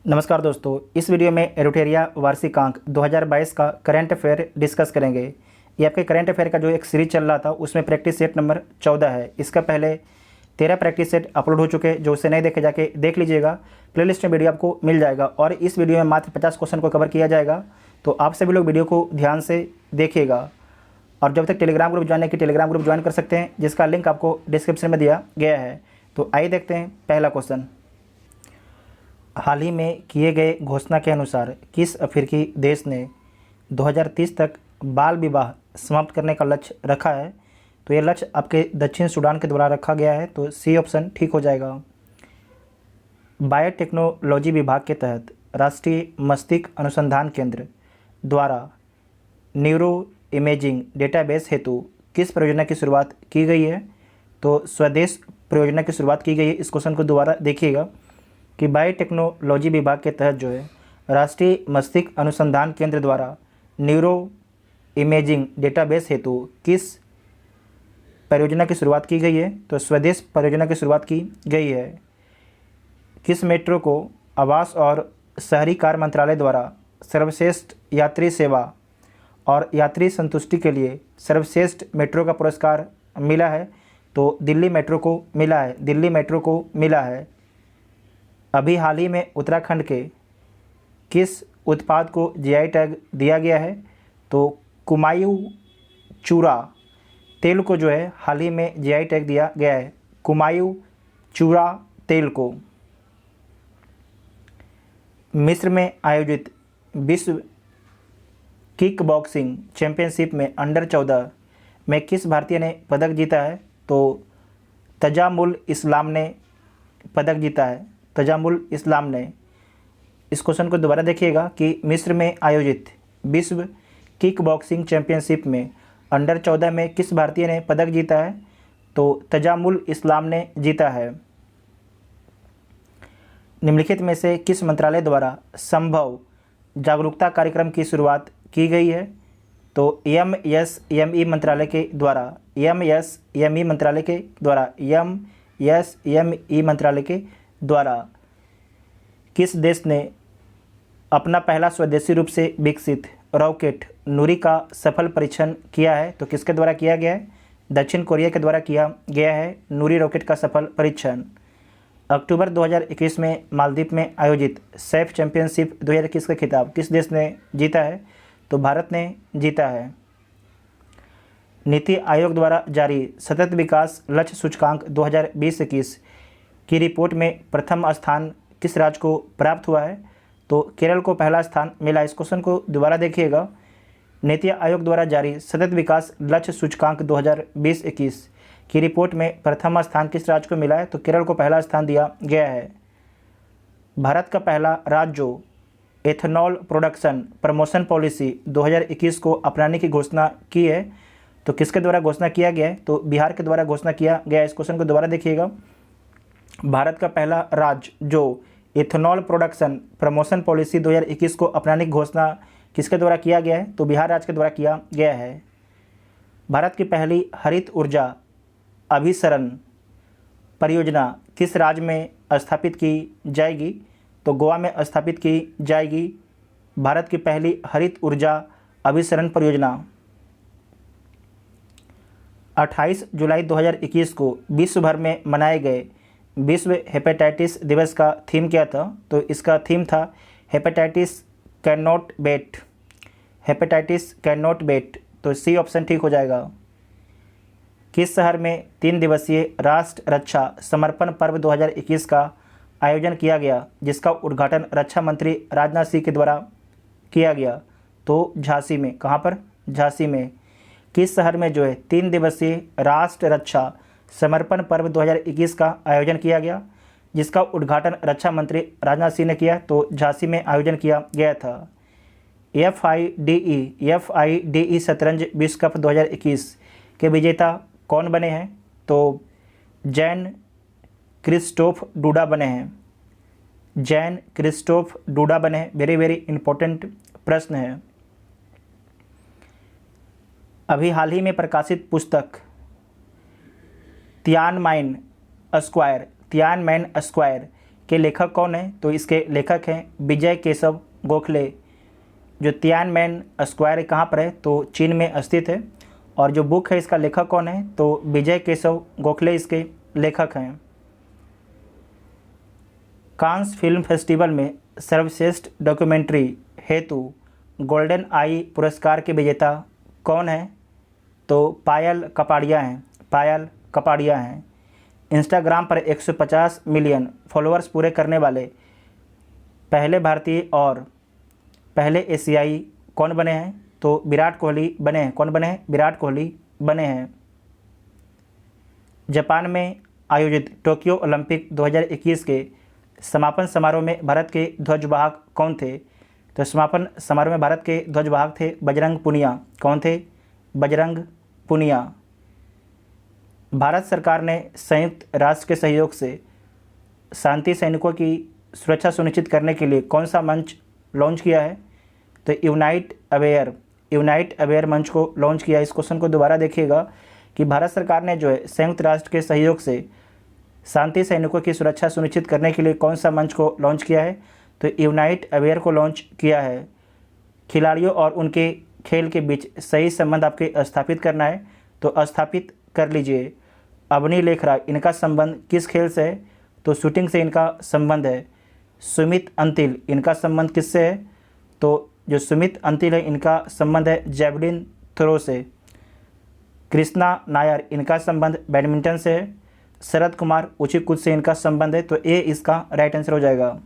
नमस्कार दोस्तों, इस वीडियो में एरोटेरिया वार्षिकांक 2022 का करंट अफेयर डिस्कस करेंगे। ये आपके करंट अफेयर का जो एक सीरीज चल रहा था उसमें प्रैक्टिस सेट नंबर 14 है। इसका पहले 13 प्रैक्टिस सेट अपलोड हो चुके हैं। जो उसे नहीं देखे जाके देख लीजिएगा, प्लेलिस्ट में वीडियो आपको मिल जाएगा। और इस वीडियो में मात्र 50 क्वेश्चन को कवर किया जाएगा, तो आप सभी लोग वीडियो को ध्यान से देखिएगा। और जब तक Telegram group Telegram group join कर सकते हैं, जिसका लिंक आपको डिस्क्रिप्शन में दिया गया है। तो आइए देखते हैं पहला क्वेश्चन। हाल ही में किए गए घोषणा के अनुसार किस अफ्रीकी देश ने 2030 तक बाल विवाह समाप्त करने का लक्ष्य रखा है? तो ये लक्ष्य आपके दक्षिण सूडान के द्वारा रखा गया है, तो सी ऑप्शन ठीक हो जाएगा। बायोटेक्नोलॉजी विभाग के तहत राष्ट्रीय मस्तिष्क अनुसंधान केंद्र द्वारा न्यूरो इमेजिंग डेटाबेस हेतु किस परियोजना की शुरुआत की गई है? तो स्वदेश परियोजना की शुरुआत की गई है। इस क्वेश्चन को दोबारा देखिएगा कि बायोटेक्नोलॉजी विभाग के तहत जो है राष्ट्रीय मस्तिष्क अनुसंधान केंद्र द्वारा न्यूरो इमेजिंग डेटाबेस हेतु किस परियोजना की शुरुआत की गई है? तो स्वदेश परियोजना की शुरुआत की गई है। किस मेट्रो को आवास और शहरी कार्य मंत्रालय द्वारा सर्वश्रेष्ठ यात्री सेवा और यात्री संतुष्टि के लिए सर्वश्रेष्ठ मेट्रो का पुरस्कार मिला है? तो दिल्ली मेट्रो को मिला है। दिल्ली मेट्रो को मिला है। अभी हाल ही में उत्तराखंड के किस उत्पाद को जीआई टैग दिया गया है? तो कुमायूं चूरा तेल को जो है हाल ही में जीआई टैग दिया गया है। कुमायूं चूरा तेल को। मिस्र में आयोजित विश्व किक बॉक्सिंग चैंपियनशिप में अंडर 14 में किस भारतीय ने पदक जीता है? तो तजामुल इस्लाम ने पदक जीता है। तजामुल इस्लाम ने। इस क्वेश्चन को दोबारा देखिएगा कि मिस्र में आयोजित विश्व किक बॉक्सिंग चैंपियनशिप में अंडर 14 में किस भारतीय ने पदक जीता है? तो तजामुल इस्लाम ने जीता है। निम्नलिखित में से किस मंत्रालय द्वारा संभव जागरूकता कार्यक्रम की शुरुआत की गई है? तो एमएसएमई मंत्रालय के द्वारा। एमएसएमई मंत्रालय के द्वारा। एमएसएमई मंत्रालय के द्वारा। किस देश ने अपना पहला स्वदेशी रूप से विकसित रॉकेट नूरी का सफल परीक्षण किया है? तो किसके द्वारा किया गया है? दक्षिण कोरिया के द्वारा किया गया है नूरी रॉकेट का सफल परीक्षण। अक्टूबर 2021 में मालदीव में आयोजित सैफ चैंपियनशिप 2021 का खिताब किस देश ने जीता है? तो भारत ने जीता है। नीति आयोग द्वारा जारी सतत विकास लक्ष्य सूचकांक 2020-21 की रिपोर्ट में प्रथम स्थान किस राज्य को प्राप्त हुआ है? तो केरल को पहला स्थान मिला। इस क्वेश्चन को दोबारा देखिएगा। नीति आयोग द्वारा जारी सतत विकास लक्ष्य सूचकांक 2020-21 की रिपोर्ट में प्रथम स्थान किस राज्य को मिला है? तो केरल को पहला स्थान दिया गया है। भारत का पहला राज्य जो एथेनॉल प्रोडक्शन प्रमोशन पॉलिसी 2021 को अपनाने की घोषणा की है, तो किसके द्वारा घोषणा किया गया है? तो बिहार के द्वारा घोषणा किया गया है। इस क्वेश्चन को दोबारा देखिएगा। भारत का पहला राज्य जो एथेनॉल प्रोडक्शन प्रमोशन पॉलिसी 2021 को अपनाने की घोषणा किसके द्वारा किया गया है? तो बिहार राज्य के द्वारा किया गया है। भारत की पहली हरित ऊर्जा अभिसरण परियोजना किस राज्य में स्थापित की जाएगी? तो गोवा में स्थापित की जाएगी भारत की पहली हरित ऊर्जा अभिसरण परियोजना। 28 जुलाई 2021 को विश्व भर में मनाए गए विश्व हेपेटाइटिस दिवस का थीम क्या था? तो इसका थीम था hepatitis can not wait. Hepatitis can not wait. तो सी ऑप्शन ठीक हो जाएगा। किस शहर में 3 दिवसीय राष्ट्र रक्षा समर्पण पर्व 2021 का आयोजन किया गया, जिसका उद्घाटन रक्षा मंत्री राजनाथ सिंह के द्वारा किया गया? तो झांसी में। कहाँ पर? झांसी में। किस शहर में जो है 3 दिवसीय राष्ट्र रक्षा समर्पण पर्व 2021 का आयोजन किया गया, जिसका उद्घाटन रक्षा मंत्री राजनाथ सिंह ने किया? तो झांसी में आयोजन किया गया था। एफआईडीई शतरंज विश्व कप 2021 के विजेता कौन बने हैं? तो जैन क्रिस्टोफ डूडा बने हैं। जैन क्रिस्टोफ डूडा बने हैं। वेरी वेरी इंपॉर्टेंट प्रश्न है। अभी हाल ही में प्रकाशित पुस्तक तियानमेन स्क्वायर के लेखक कौन है? तो इसके लेखक हैं विजय केशव गोखले। जो तियानमेन स्क्वायर कहाँ पर है? तो चीन में स्थित है। और जो बुक है इसका लेखक कौन है? तो विजय केशव गोखले इसके लेखक हैं। कांस फिल्म फेस्टिवल में सर्वश्रेष्ठ डॉक्यूमेंट्री हेतु गोल्डन आई पुरस्कार के विजेता कौन है? तो पायल कपाड़िया हैं। पायल कपाड़िया हैं। इंस्टाग्राम पर 150 मिलियन फॉलोअर्स पूरे करने वाले पहले भारतीय और पहले एशियाई कौन बने हैं? तो विराट कोहली बने हैं। कौन बने हैं? विराट कोहली बने हैं। जापान में आयोजित टोक्यो ओलंपिक 2021 के समापन समारोह में भारत के ध्वजवाहक कौन थे? तो समापन समारोह में भारत के ध्वजवाहक थे बजरंग पुनिया। कौन थे? बजरंग पुनिया। भारत सरकार ने संयुक्त राष्ट्र के सहयोग से शांति सैनिकों की सुरक्षा सुनिश्चित करने के लिए कौन सा मंच लॉन्च किया है? तो यूनाइट अवेयर मंच को लॉन्च किया। इस क्वेश्चन को दोबारा देखिएगा कि भारत सरकार ने जो है संयुक्त राष्ट्र के सहयोग से शांति सैनिकों की सुरक्षा सुनिश्चित करने के लिए कौन सा मंच को लॉन्च किया है? तो यूनाइट अवेयर को लॉन्च किया है। खिलाड़ियों और उनके खेल के बीच सही संबंध आपके स्थापित करना है तो स्थापित कर लीजिए। अवनी लेखराज, इनका संबंध किस खेल से है? तो शूटिंग से इनका संबंध है। सुमित अंतिल, इनका संबंध किससे है? तो जो सुमित अंतिल है इनका संबंध है जैवलिन थ्रो से। कृष्णा नायर, इनका संबंध बैडमिंटन से है। शरद कुमार ऊंची कूद से इनका संबंध है। तो ए इसका राइट आंसर हो जाएगा।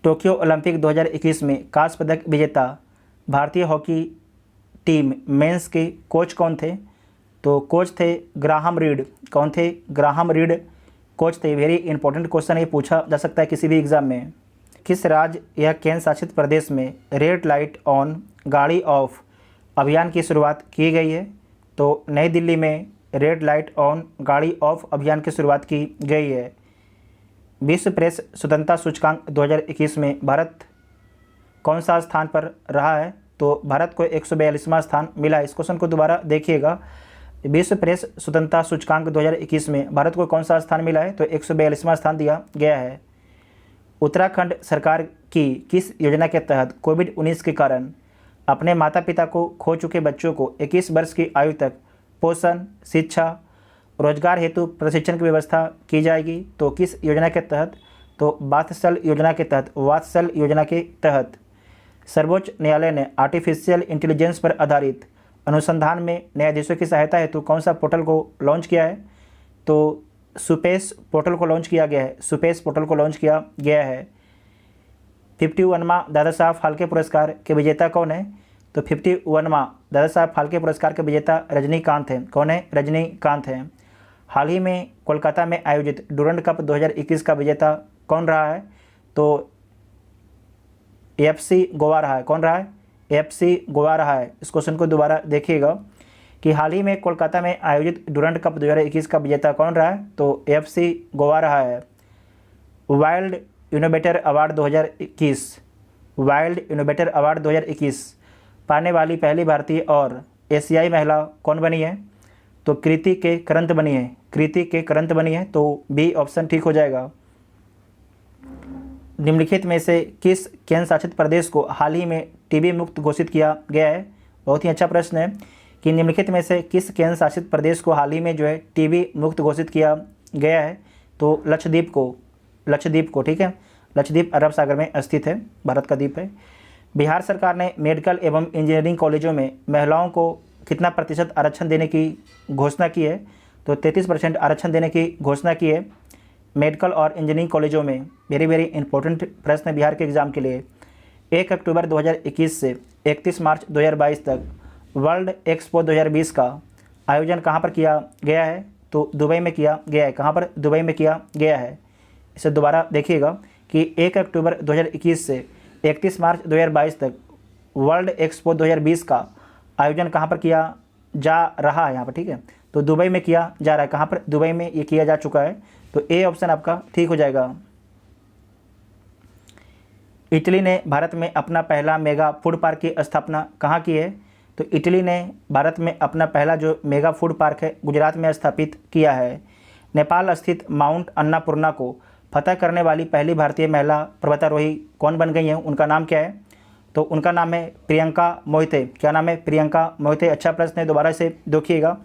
टोक्यो ओलंपिक 2021 में कांस्य पदक विजेता भारतीय हॉकी टीम मेंस के कोच कौन थे? तो कोच थे ग्राहम रीड। कौन थे? ग्राहम रीड कोच थे। वेरी इंपॉर्टेंट क्वेश्चन, ये पूछा जा सकता है किसी भी एग्जाम में। किस राज्य या केंद्र शासित प्रदेश में रेड लाइट ऑन गाड़ी ऑफ अभियान की शुरुआत की गई है? तो नई दिल्ली में रेड लाइट ऑन गाड़ी ऑफ अभियान की शुरुआत की गई है। विश्व प्रेस स्वतंत्रता सूचकांक 2021 में भारत कौन सा स्थान पर रहा है? तो भारत को 142वां स्थान मिला है। इस क्वेश्चन को दोबारा देखिएगा। विश्व प्रेस स्वतंत्रता सूचकांक 2021 में भारत को कौन सा स्थान मिला है? तो 142वां स्थान दिया गया है। उत्तराखंड सरकार की किस योजना के तहत कोविड-19 के कारण अपने माता पिता को खो चुके बच्चों को 21 वर्ष की आयु तक पोषण, शिक्षा, रोजगार हेतु प्रशिक्षण की व्यवस्था की जाएगी? तो किस योजना के तहत? तो वात्सल योजना के तहत। वात्सल योजना के तहत। सर्वोच्च न्यायालय ने आर्टिफिशियल इंटेलिजेंस पर आधारित अनुसंधान में न्यायाधीशों की सहायता हेतु कौन सा पोर्टल को लॉन्च किया है? तो सुपेश पोर्टल को लॉन्च किया गया है। सुपेश पोर्टल को लॉन्च किया गया है। 51वां दादा साहब फाल्के पुरस्कार के विजेता कौन है? तो 51वां दादा साहब फाल्के पुरस्कार के विजेता रजनीकांत हैं। कौन है? रजनीकांत हैं। हाल ही में कोलकाता में आयोजित डूरंड कप 2021 का विजेता कौन रहा है? तो एफसी गोवा रहा है। कौन रहा है? एफसी गोवा रहा है। इस क्वेश्चन को दोबारा देखिएगा कि हाल ही में कोलकाता में आयोजित डूरंड कप 2021 का विजेता कौन रहा है? तो एफसी गोवा रहा है। Wild innovator award 2021 wild innovator award 2021 पाने वाली पहली भारतीय और एशियाई महिला कौन बनी है? तो कृति के करंत बनी है। कृति के करंत बनी है। तो बी ऑप्शन ठीक हो जाएगा। निम्नलिखित में से किस केंद्र शासित प्रदेश को हाल ही में टीबी मुक्त घोषित किया गया है? बहुत ही अच्छा प्रश्न है कि निम्नलिखित में से किस केंद्र शासित प्रदेश को हाल ही में जो है टीबी मुक्त घोषित किया गया है? तो लक्षद्वीप को। ठीक है, लक्षद्वीप अरब सागर में स्थित है, भारत का द्वीप है। बिहार सरकार ने मेडिकल एवं इंजीनियरिंग कॉलेजों में महिलाओं को कितना प्रतिशत आरक्षण देने की घोषणा की है? तो 33% आरक्षण देने की घोषणा की है मेडिकल और इंजीनियरिंग कॉलेजों में। वेरी इंपॉर्टेंट प्रश्न है बिहार के एग्जाम के लिए। 1 अक्टूबर 2021 से 31 मार्च 2022 तक वर्ल्ड एक्सपो 2020 का आयोजन कहाँ पर किया गया है? तो दुबई में किया गया है। कहाँ पर? दुबई में किया गया है। इसे दोबारा देखिएगा कि 1 अक्टूबर 2021 से 31 मार्च 2022 तक वर्ल्ड एक्सपो 2020 का आयोजन कहाँ पर किया जा रहा है? यहाँ पर, ठीक है, तो दुबई में किया जा रहा है। कहाँ पर? दुबई में ये किया जा चुका है। तो ए ऑप्शन आपका ठीक हो जाएगा। इटली ने भारत में अपना पहला मेगा फूड पार्क की स्थापना कहाँ की है? तो इटली ने भारत में अपना पहला जो मेगा फूड पार्क है गुजरात में स्थापित किया है। नेपाल स्थित माउंट अन्नापूर्णा को फतह करने वाली पहली भारतीय महिला पर्वतारोही कौन बन गई हैं, उनका नाम क्या है? तो उनका नाम है प्रियंका मोहिते। क्या नाम है? प्रियंका मोहिते। अच्छा प्रश्न है, दोबारा से देखिएगा।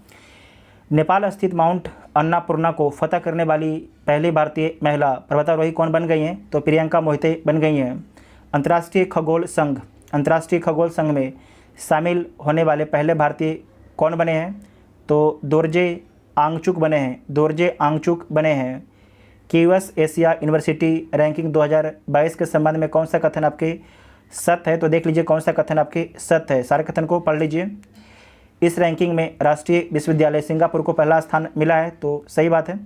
नेपाल स्थित माउंट अन्नापूर्णा को फतह करने वाली पहली भारतीय महिला पर्वतारोही कौन बन गई हैं? तो प्रियंका मोहिते बन गई हैं। अंतर्राष्ट्रीय खगोल संघ में शामिल होने वाले पहले भारतीय कौन बने हैं? तो दोरजे आंगचुक बने हैं। क्यूएस एशिया यूनिवर्सिटी रैंकिंग 2022 के संबंध में कौन सा कथन आपके सत्य है? तो देख लीजिए कौन सा कथन आपके सत्य है, सारे कथन को पढ़ लीजिए। इस रैंकिंग में राष्ट्रीय विश्वविद्यालय सिंगापुर को पहला स्थान मिला है, तो सही बात है।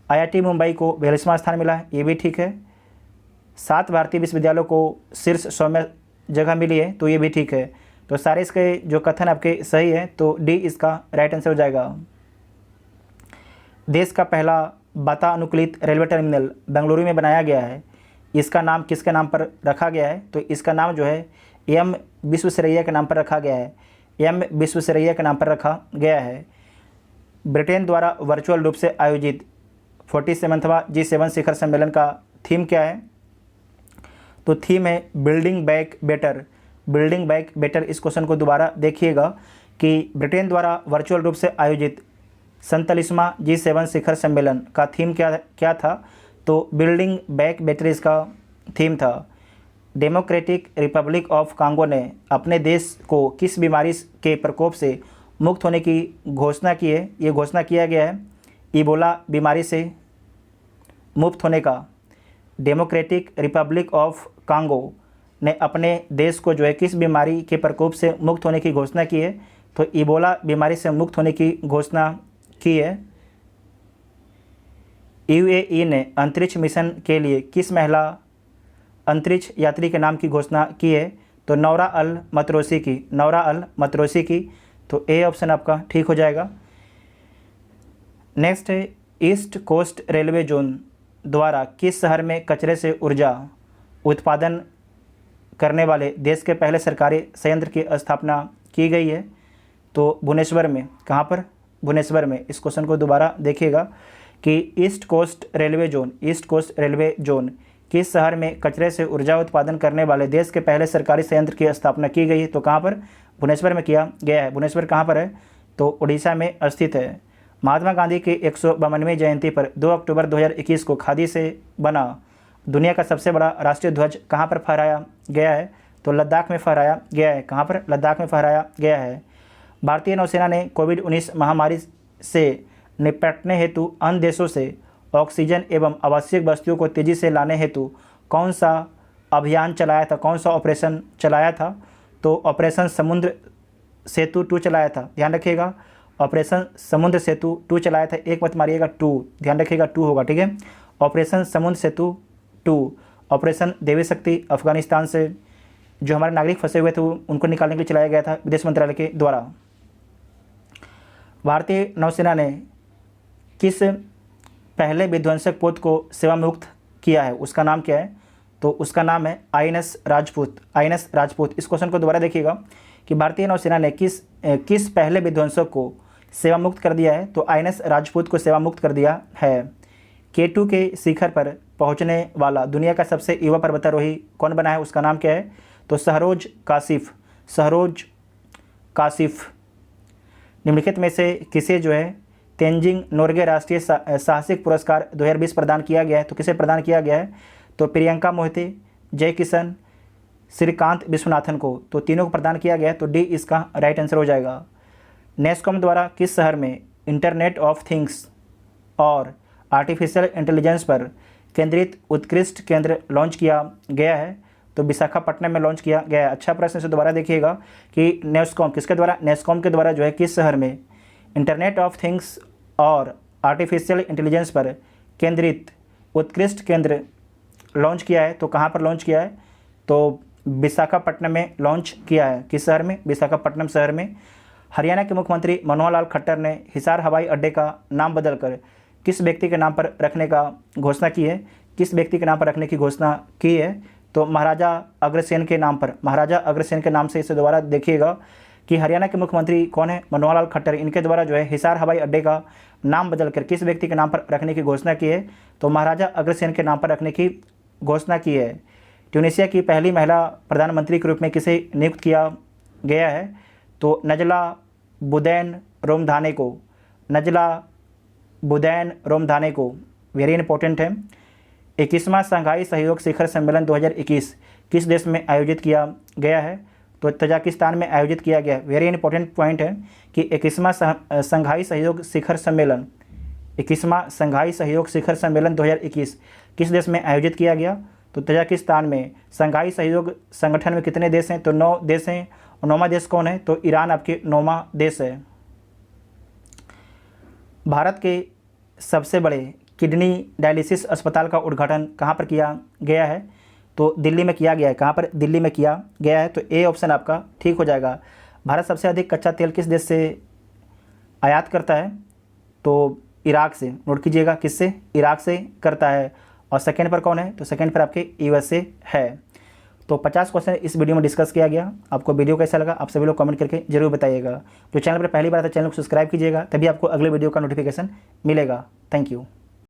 आईआईटी मुंबई को 42वां स्थान मिला है, ये भी ठीक है। 7 भारतीय विश्वविद्यालयों को शीर्ष 100 में जगह मिली है, तो ये भी ठीक है। तो सारे इसके जो कथन आपके सही है, तो डी इसका राइट आंसर हो जाएगा। देश का पहला वातानुकूलित रेलवे टर्मिनल बेंगलुरु में बनाया गया है, इसका नाम किसके नाम पर रखा गया है? तो इसका नाम जो है एम विश्वेश्वरैया के नाम पर रखा गया है। एम विश्वेश्वरैया के नाम पर रखा गया है। ब्रिटेन द्वारा वर्चुअल रूप से आयोजित 47वां G7 शिखर सम्मेलन का थीम क्या है? तो थीम है बिल्डिंग बैक बेटर। इस क्वेश्चन को दोबारा देखिएगा कि ब्रिटेन द्वारा वर्चुअल रूप से आयोजित 47वां G7 शिखर सम्मेलन का थीम क्या था? तो बिल्डिंग बैक बेटर इसका थीम था। डेमोक्रेटिक रिपब्लिक ऑफ कांगो ने अपने देश को किस बीमारी के प्रकोप से मुक्त होने की घोषणा की है? ये घोषणा किया गया है इबोला बीमारी से मुक्त होने का। डेमोक्रेटिक रिपब्लिक ऑफ कांगो ने अपने देश को जो है किस बीमारी के प्रकोप से मुक्त होने की घोषणा की है? तो इबोला बीमारी से मुक्त होने की घोषणा की है। यूएई ने अंतरिक्ष मिशन के लिए किस महिला अंतरिक्ष यात्री के नाम की घोषणा की है? तो नौरा अल मतरोसी की। तो ए ऑप्शन आपका ठीक हो जाएगा। नेक्स्ट है ईस्ट कोस्ट रेलवे जोन द्वारा किस शहर में कचरे से ऊर्जा उत्पादन करने वाले देश के पहले सरकारी संयंत्र की स्थापना की गई है? तो भुवनेश्वर में। कहाँ पर? भुवनेश्वर में। इस क्वेश्चन को दोबारा देखिएगा कि ईस्ट कोस्ट रेलवे जोन किस शहर में कचरे से ऊर्जा उत्पादन करने वाले देश के पहले सरकारी संयंत्र की स्थापना की गई है? तो कहाँ पर? भुवनेश्वर में किया गया है। भुवनेश्वर कहाँ पर है? तो उड़ीसा में स्थित है। महात्मा गांधी की 152वीं जयंती पर 2 अक्टूबर 2021 को खादी से बना दुनिया का सबसे बड़ा राष्ट्रीय ध्वज कहाँ पर फहराया गया है? तो लद्दाख में फहराया गया है। कहाँ पर? लद्दाख में फहराया गया है। भारतीय नौसेना ने कोविड-19 महामारी से निपटने हेतु अन्य देशों से ऑक्सीजन एवं आवश्यक वस्तुओं को तेज़ी से लाने हेतु कौन सा अभियान चलाया था? कौन सा ऑपरेशन चलाया था? तो ऑपरेशन समुद्र सेतु 2 चलाया था। ध्यान रखिएगा, ऑपरेशन समुद्र सेतु 2 चलाया था। एक मत मारिएगा, 2 ध्यान रखिएगा, 2 होगा, ठीक है। ऑपरेशन समुद्र सेतु 2। ऑपरेशन देवी शक्ति अफगानिस्तान से जो हमारे नागरिक फंसे हुए थे उनको निकालने के लिए चलाया गया था विदेश मंत्रालय के द्वारा। भारतीय नौसेना ने किस पहले विध्वंसक पोत को सेवा मुक्त किया है? उसका नाम क्या है? तो उसका नाम है आईएनएस राजपूत। इस क्वेश्चन को दोबारा देखिएगा कि भारतीय नौसेना ने किस पहले विध्वंसक को सेवा मुक्त कर दिया है? तो आईएनएस राजपूत को सेवा मुक्त कर दिया है। K2 के शिखर पर पहुंचने वाला दुनिया का सबसे युवा पर्वतारोही कौन बना है? उसका नाम क्या है? तो सहरोज कासिफ। निम्नलिखित में से किसे जो है तेंजिंग नोर्गे राष्ट्रीय साहसिक पुरस्कार 2020 प्रदान किया गया है? तो किसे प्रदान किया गया है? तो प्रियंका मोहिते, जय किशन, श्रीकांत विश्वनाथन को। तो तीनों को प्रदान किया गया है, तो डी इसका राइट आंसर हो जाएगा। नेस्कॉम द्वारा किस शहर में इंटरनेट ऑफ थिंग्स और आर्टिफिशियल इंटेलिजेंस पर केंद्रित उत्कृष्ट केंद्र लॉन्च किया गया है? तो विशाखापट्टनम में लॉन्च किया गया है। अच्छा प्रश्न से दोबारा देखिएगा कि नेस्कॉम के द्वारा जो है किस शहर में इंटरनेट ऑफ थिंग्स और आर्टिफिशियल इंटेलिजेंस पर केंद्रित उत्कृष्ट केंद्र लॉन्च किया है? तो कहाँ पर लॉन्च किया है? तो विशाखापट्टनम में लॉन्च किया है। किस शहर में? विशाखापट्टनम शहर में। हरियाणा के मुख्यमंत्री मनोहर लाल खट्टर ने हिसार हवाई अड्डे का नाम बदलकर किस व्यक्ति के नाम पर रखने का घोषणा की है? किस व्यक्ति के नाम पर रखने की घोषणा की है? तो महाराजा अग्रसेन के नाम से इसे दोबारा देखिएगा कि हरियाणा के मुख्यमंत्री कौन है, मनोहर लाल खट्टर, इनके द्वारा जो है हिसार हवाई अड्डे का नाम बदलकर किस व्यक्ति के नाम पर रखने की घोषणा की है, तो महाराजा अग्रसेन के नाम पर रखने की घोषणा की है। ट्यूनीशिया की पहली महिला प्रधानमंत्री के रूप में किसे नियुक्त किया गया है, तो नजला बुदैन रोमधाने को, नजला बुदैन रोमधाने को, वेरी इंपॉर्टेंट है। 21वां शंघाई सहयोग शिखर सम्मेलन 2021 किस देश में आयोजित किया गया है, तो तजाकिस्तान में आयोजित किया गया। वेरी इंपॉर्टेंट पॉइंट है कि 21वां शंघाई सहयोग शिखर सम्मेलन 21वां शंघाई सहयोग शिखर सम्मेलन 2021 किस देश में आयोजित किया गया, तो तजाकिस्तान में। शंघाई सहयोग संगठन में कितने देश हैं, तो 9 देश हैं। और 9वां देश कौन है, तो ईरान आपके 9वां देश है। भारत के सबसे बड़े किडनी डायलिसिस अस्पताल का उद्घाटन कहाँ पर किया गया है, तो दिल्ली में किया गया है। कहाँ पर, दिल्ली में किया गया है, तो ए ऑप्शन आपका ठीक हो जाएगा। भारत सबसे अधिक कच्चा तेल किस देश से आयात करता है, तो इराक से। नोट कीजिएगा, किससे, इराक से करता है। और सेकंड पर कौन है, तो सेकंड पर आपके यूएसए है। तो 50 क्वेश्चन इस वीडियो में डिस्कस किया गया। आपको वीडियो कैसा लगा आप सभी लोग कमेंट करके जरूर बताइएगा। जो चैनल पर पहली बार आता है चैनल को सब्सक्राइब कीजिएगा, तभी आपको अगले वीडियो का नोटिफिकेशन मिलेगा। Thank you.